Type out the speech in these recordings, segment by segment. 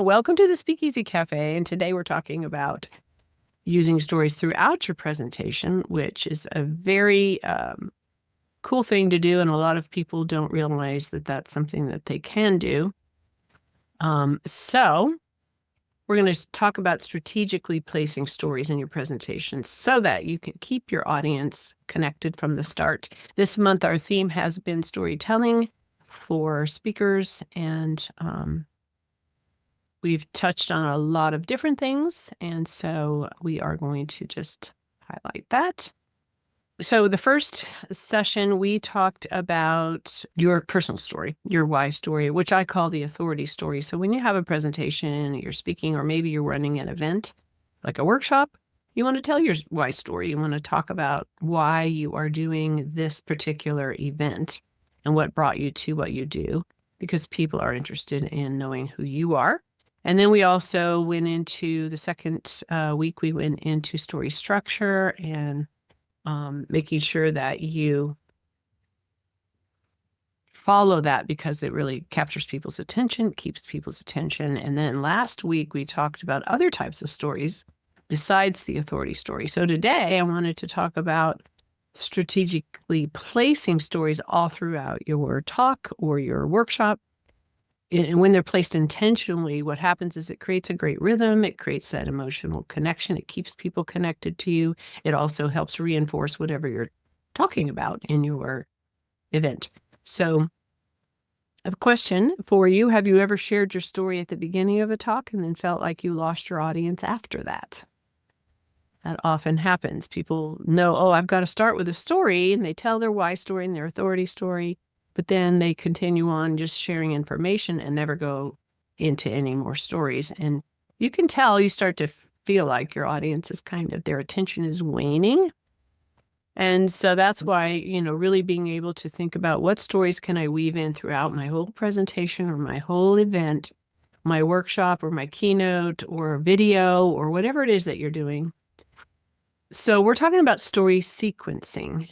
Welcome to the Speakeasy Cafe, and today we're talking about using stories throughout your presentation, which is a very cool thing to do, and a lot of people don't realize that that's something that they can do. So we're going to talk about strategically placing stories in your presentation so that you can keep your audience connected from the start. This month, our theme has been storytelling for speakers, and we've touched on a lot of different things, and so we are going to just highlight that. So the first session, we talked about your personal story, your why story, which I call the authority story. So when you have a presentation, you're speaking, or maybe you're running an event, like a workshop, you want to tell your why story. You want to talk about why you are doing this particular event and what brought you to what you do, because people are interested in knowing who you are. And then we also went into the second week, we went into story structure and making sure that you follow that because it really captures people's attention, keeps people's attention. And then last week, we talked about other types of stories besides the authority story. So today, I wanted to talk about strategically placing stories all throughout your talk or your workshop. And when they're placed intentionally, what happens is it creates a great rhythm. It creates that emotional connection. It keeps people connected to you. It also helps reinforce whatever you're talking about in your event. So I have a question for you. Have you ever shared your story at the beginning of a talk and then felt like you lost your audience after that? That often happens. People know, oh, I've got to start with a story, and they tell their why story and their authority story. But then they continue on just sharing information and never go into any more stories. And you can tell, you start to feel like your audience is their attention is waning. And so that's why, really being able to think about what stories can I weave in throughout my whole presentation or my whole event, my workshop or my keynote or video or whatever it is that you're doing. So we're talking about story sequencing.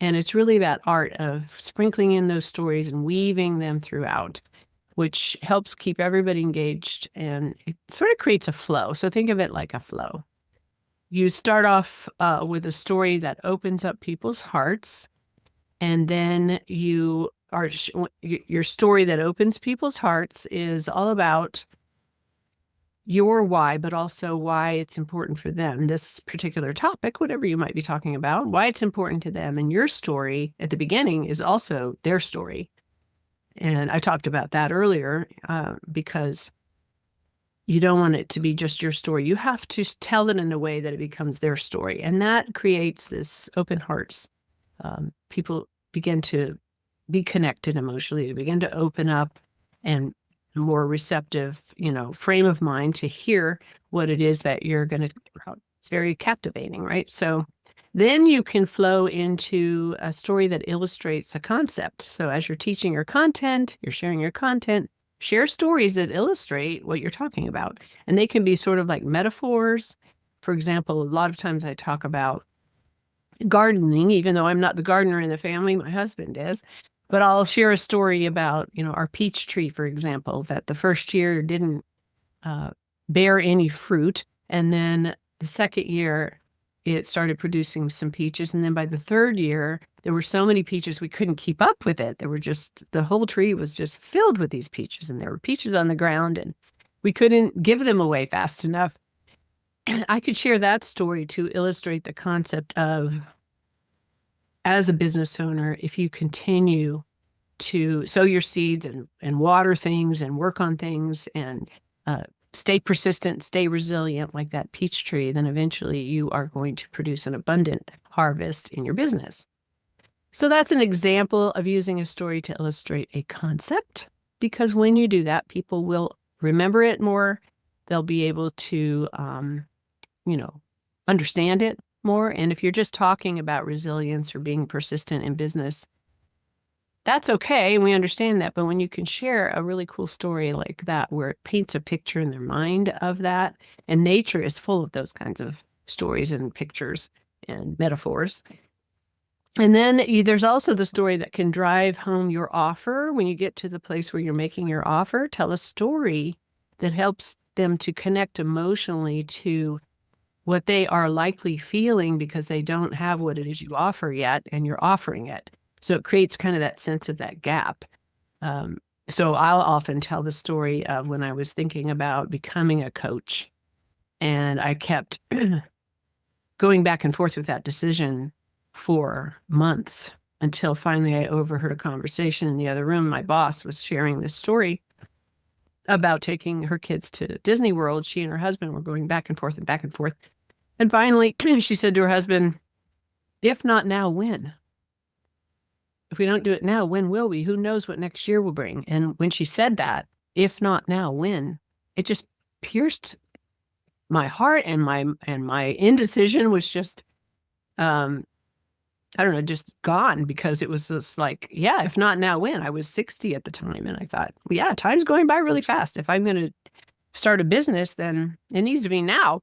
And it's really that art of sprinkling in those stories and weaving them throughout, which helps keep everybody engaged, and it sort of creates a flow. So think of it like a flow. You start off with a story that opens up people's hearts, and then your story that opens people's hearts is all about your why, but also why it's important for them, this particular topic, whatever you might be talking about, why it's important to them. And your story at the beginning is also their story. And I talked about that earlier because you don't want it to be just your story. You have to tell it in a way that it becomes their story. And that creates this open hearts. People begin to be connected emotionally. They begin to open up and more receptive, frame of mind to hear what it is that you're going to talk about. It's very captivating, right? So then you can flow into a story that illustrates a concept. So as you're teaching your content, you're sharing your content, share stories that illustrate what you're talking about. And they can be sort of like metaphors. For example, a lot of times I talk about gardening, even though I'm not the gardener in the family, my husband is. But I'll share a story about, our peach tree, for example, that the first year didn't bear any fruit. And then the second year, it started producing some peaches. And then by the third year, there were so many peaches, we couldn't keep up with it. The whole tree was just filled with these peaches. And there were peaches on the ground, and we couldn't give them away fast enough. I could share that story to illustrate the concept of, as a business owner, if you continue to sow your seeds and water things and work on things and stay persistent, stay resilient like that peach tree, then eventually you are going to produce an abundant harvest in your business. So that's an example of using a story to illustrate a concept, because when you do that, people will remember it more. They'll be able to, understand it more. And if you're just talking about resilience or being persistent in business, that's okay. And we understand that. But when you can share a really cool story like that, where it paints a picture in their mind of that, and nature is full of those kinds of stories and pictures and metaphors. And then there's also the story that can drive home your offer. When you get to the place where you're making your offer, tell a story that helps them to connect emotionally to what they are likely feeling because they don't have what it is you offer yet, and you're offering it. So it creates kind of that sense of that gap. So I'll often tell the story of when I was thinking about becoming a coach, and I kept going back and forth with that decision for months until finally I overheard a conversation in the other room. My boss was sharing this story about taking her kids to Disney World. She and her husband were going back and forth and back and forth. And finally, she said to her husband, "If not now, when? If we don't do it now, when will we? Who knows what next year will bring?" And when she said that, "If not now, when?" it just pierced my heart, and my indecision was just, I don't know, just gone, because it was just like, yeah, if not now, when? I was 60 at the time, and I thought, well, yeah, time's going by really fast. If I'm going to start a business, then it needs to be now.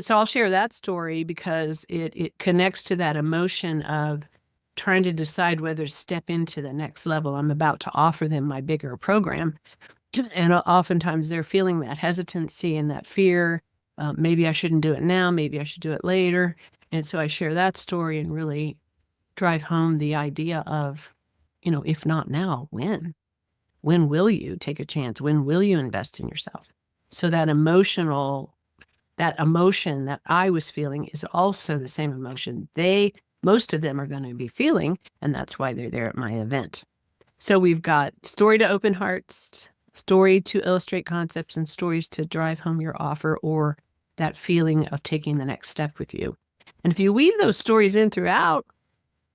So I'll share that story because it connects to that emotion of trying to decide whether to step into the next level. I'm about to offer them my bigger program. And oftentimes they're feeling that hesitancy and that fear. Maybe I shouldn't do it now. Maybe I should do it later. And so I share that story and really drive home the idea of, if not now, when? When will you take a chance? When will you invest in yourself? So that emotion that I was feeling is also the same emotion most of them are going to be feeling, and that's why they're there at my event. So we've got story to open hearts, story to illustrate concepts, and stories to drive home your offer or that feeling of taking the next step with you. And if you weave those stories in throughout,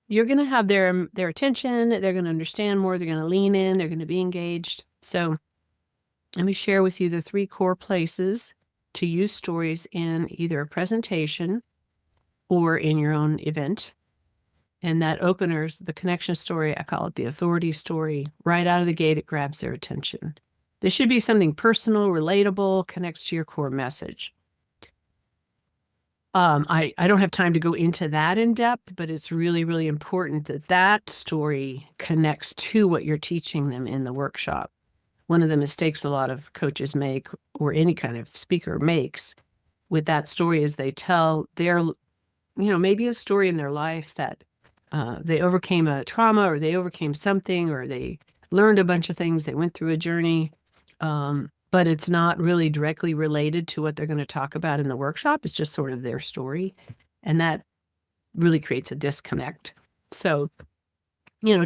you're going to have their attention. They're going to understand more. They're going to lean in. They're going to be engaged. So let me share with you the 3 core places to use stories in either a presentation or in your own event. And that openers, the connection story, I call it the authority story. Right out of the gate, it grabs their attention. This should be something personal, relatable, connects to your core message. I don't have time to go into that in depth, but it's really, really important that story connects to what you're teaching them in the workshop. One of the mistakes a lot of coaches make, or any kind of speaker makes with that story, is they tell their, maybe a story in their life that they overcame a trauma, or they overcame something, or they learned a bunch of things, they went through a journey, but it's not really directly related to what they're going to talk about in the workshop. It's just sort of their story. And that really creates a disconnect. So,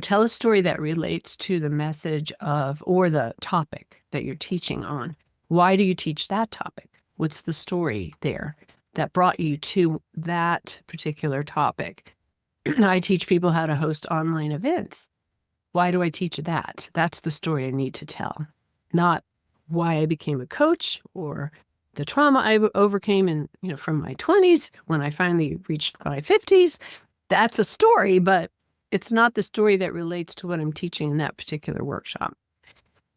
tell a story that relates to the message or the topic that you're teaching on. Why do you teach that topic? What's the story there that brought you to that particular topic? I teach people how to host online events. Why do I teach that? That's the story I need to tell, not why I became a coach or the trauma I overcame from my 20s when I finally reached my 50s. That's a story, but it's not the story that relates to what I'm teaching in that particular workshop.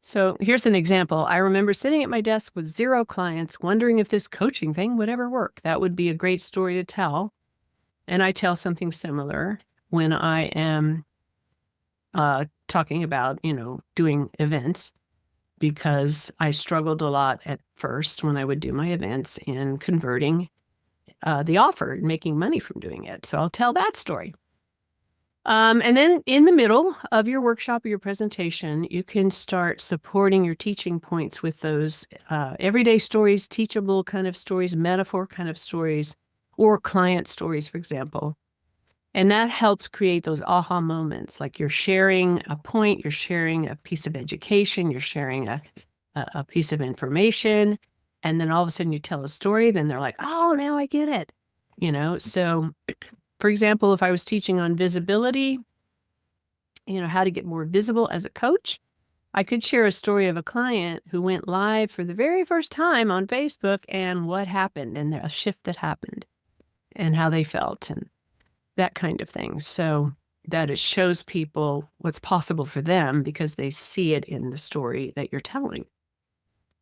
So here's an example. I remember sitting at my desk with 0 clients, wondering if this coaching thing would ever work. That would be a great story to tell. And I tell something similar when I am talking about, doing events, because I struggled a lot at first when I would do my events in converting the offer and making money from doing it. So I'll tell that story. And then in the middle of your workshop or your presentation, you can start supporting your teaching points with those everyday stories, teachable kind of stories, metaphor kind of stories, or client stories, for example. And that helps create those aha moments, like you're sharing a point, you're sharing a piece of education, you're sharing a piece of information, and then all of a sudden you tell a story, then they're like, oh, now I get it. So for example, if I was teaching on visibility, how to get more visible as a coach, I could share a story of a client who went live for the very first time on Facebook and what happened, and a shift that happened and how they felt and that kind of thing. So that it shows people what's possible for them because they see it in the story that you're telling.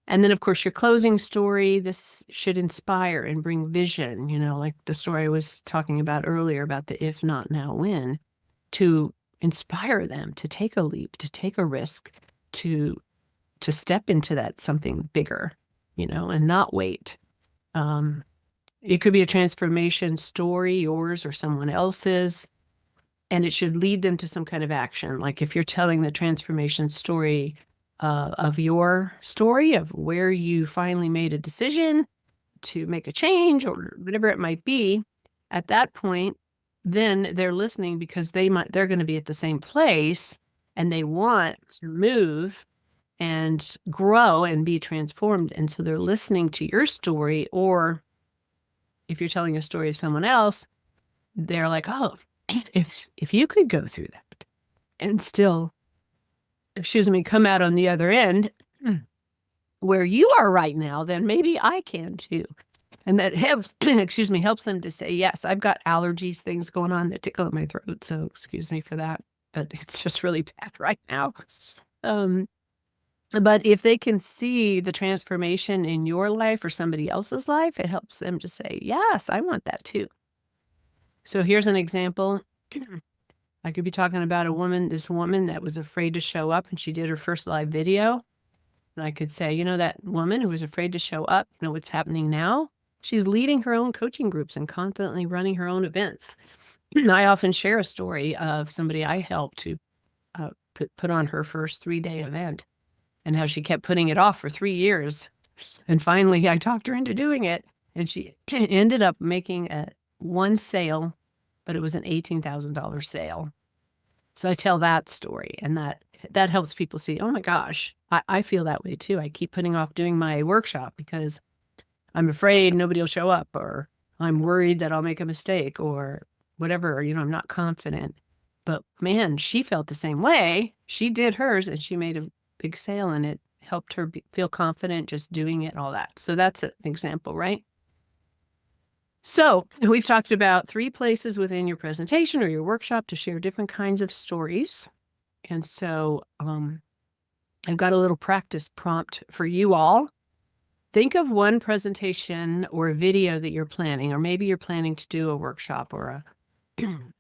And then, of course, your closing story, this should inspire and bring vision, like the story I was talking about earlier about the if not now, when, to inspire them to take a leap, to take a risk, to to step into that something bigger, and not wait. It could be a transformation story, yours or someone else's, and it should lead them to some kind of action. Like if you're telling the transformation story of your story of where you finally made a decision to make a change or whatever it might be, at that point, then they're listening because they're going to be at the same place and they want to move and grow and be transformed. And so they're listening to your story. Or if you're telling a story of someone else, they're like, oh, if you could go through that and still, come out on the other end where you are right now, then maybe I can too. And that helps, helps them to say, yes, I've got allergies, things going on that tickle in my throat. So excuse me for that, but it's just really bad right now. But if they can see the transformation in your life or somebody else's life, it helps them to say, yes, I want that too. So here's an example. I could be talking about this woman that was afraid to show up, and she did her first live video. And I could say, that woman who was afraid to show up, what's happening now? She's leading her own coaching groups and confidently running her own events. I often share a story of somebody I helped to put on her first 3-day event and how she kept putting it off for 3 years. And finally, I talked her into doing it, and she ended up making one sale, but it was an $18,000 sale. So I tell that story, and that helps people see, oh my gosh, I feel that way too. I keep putting off doing my workshop because I'm afraid nobody will show up, or I'm worried that I'll make a mistake, or whatever, I'm not confident. But man, she felt the same way. She did hers and she made a big sale, and it helped her feel confident just doing it, all that. So that's an example, right? So we've talked about 3 places within your presentation or your workshop to share different kinds of stories. And so I've got a little practice prompt for you all. Think of one presentation or a video that you're planning, or maybe you're planning to do a workshop or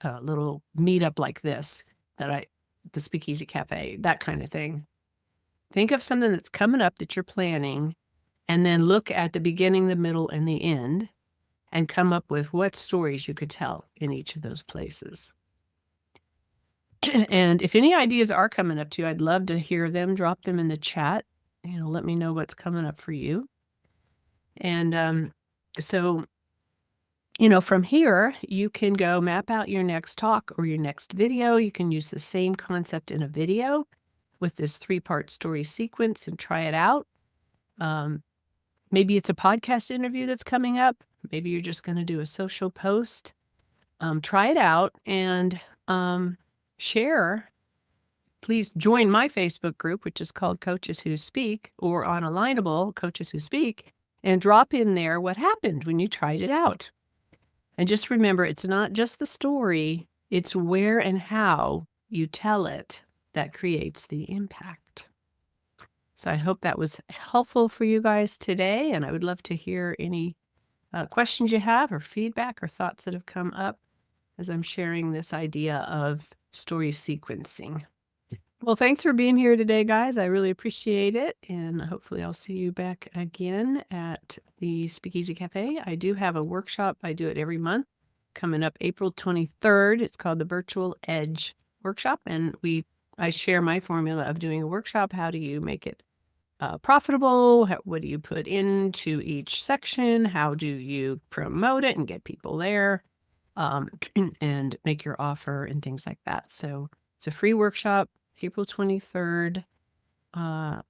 a little meetup like this, the Speakeasy Cafe, that kind of thing. Think of something that's coming up that you're planning, and then look at the beginning, the middle, and the end, and come up with what stories you could tell in each of those places. And if any ideas are coming up to you, I'd love to hear them. Drop them in the chat. Let me know what's coming up for you. And so, from here, you can go map out your next talk or your next video. You can use the same concept in a video with this 3-part story sequence and try it out. Maybe it's a podcast interview that's coming up. Maybe you're just going to do a social post. Try it out and share. Please join my Facebook group, which is called Coaches Who Speak, or on Alignable, Coaches Who Speak, and drop in there what happened when you tried it out. And just remember, it's not just the story, it's where and how you tell it that creates the impact. So I hope that was helpful for you guys today, and I would love to hear any questions you have or feedback or thoughts that have come up as I'm sharing this idea of story sequencing. Well, thanks for being here today, guys. I really appreciate it, and hopefully I'll see you back again at the Speakeasy Cafe. I do have a workshop. I do it every month, coming up April 23rd. It's called the Virtual Edge Workshop, and I share my formula of doing a workshop. How do you make it profitable? What do you put into each section? How do you promote it and get people there, and make your offer and things like that? So it's a free workshop, April 23rd. I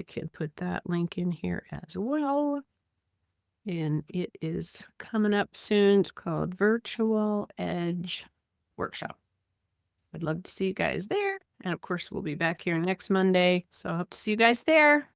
can put that link in here as well. And it is coming up soon. It's called Virtual Edge Workshop. I'd love to see you guys there. And of course, we'll be back here next Monday. So I hope to see you guys there.